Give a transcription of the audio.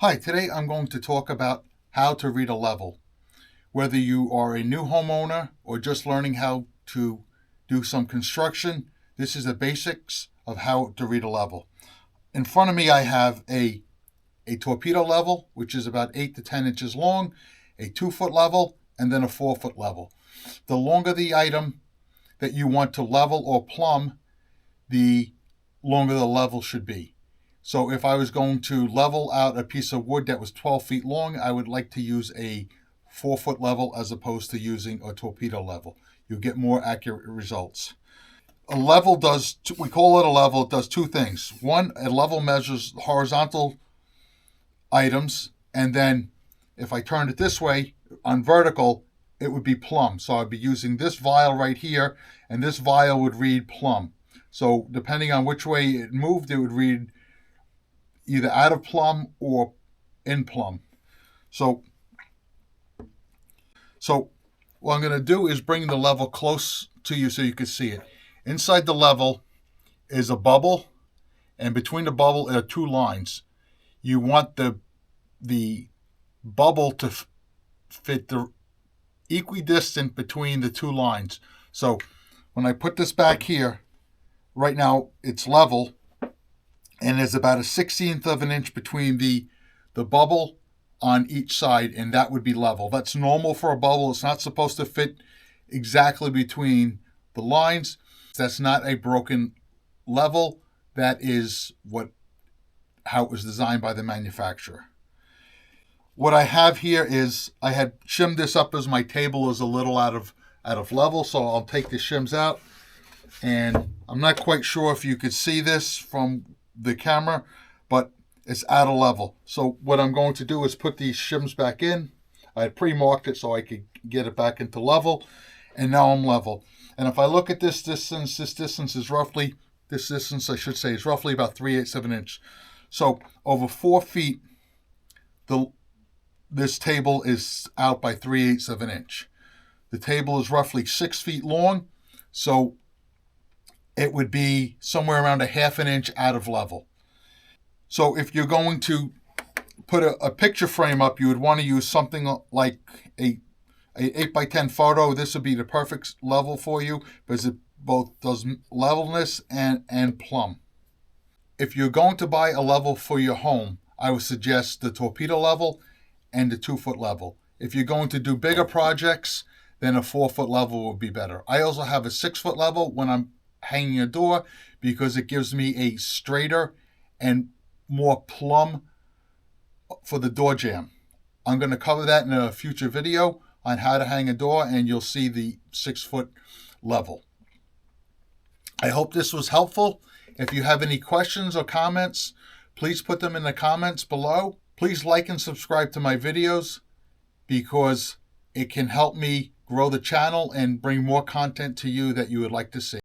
Hi, today I'm going to talk about how to read a level. Whether you are a new homeowner or just learning how to do some construction, this is the basics of how to read a level. In front of me I have a torpedo level, which is about 8 to 10 inches long, a 2-foot level, and then a 4-foot level. The longer the item that you want to level or plumb, the longer the level should be. So if I was going to level out a piece of wood that was 12 feet long, I would like to use a 4-foot level as opposed to using a torpedo level. You'll get more accurate results. A level does, we call it a level, it does two things. One, a level measures horizontal items, and then if I turned it this way, on vertical, it would be plumb. So I'd be using this vial right here, and this vial would read plumb. So depending on which way it moved, it would read either out of plumb or in plumb. So what I'm going to do is bring the level close to you so you can see it. Inside the level is a bubble, and between the bubble are two lines. You want the bubble to fit the equidistant between the two lines. So when I put this back here, right now it's level, and there's about a 1/16 of an inch between the bubble on each side, and that would be level. That's normal for a bubble. It's not supposed to fit exactly between the lines. That's not a broken level. That is how it was designed by the manufacturer. What I have here is I had shimmed this up as my table is a little out of level, so I'll take the shims out. And I'm not quite sure if you could see this from the camera, but it's out of level. So what I'm going to do is put these shims back in. I had pre-marked it so I could get it back into level, and now I'm level. And if I look at this distance is roughly, this distance I should say is roughly about 3/8 of an inch. So over 4 feet, this table is out by 3/8 of an inch. The table is roughly 6 feet long, so it would be somewhere around a 1/2 an inch out of level. So if you're going to put a picture frame up, you would want to use something like a 8x10 photo. This would be the perfect level for you because it both does levelness and plumb. If you're going to buy a level for your home, I would suggest the torpedo level and the 2-foot level. If you're going to do bigger projects, then a 4-foot level would be better. I also have a 6-foot level when I'm hanging a door because it gives me a straighter and more plumb for the door jamb. I'm going to cover that in a future video on how to hang a door, and you'll see the 6-foot level. I hope this was helpful. If you have any questions or comments, please put them in the comments below. Please like and subscribe to my videos because it can help me grow the channel and bring more content to you that you would like to see.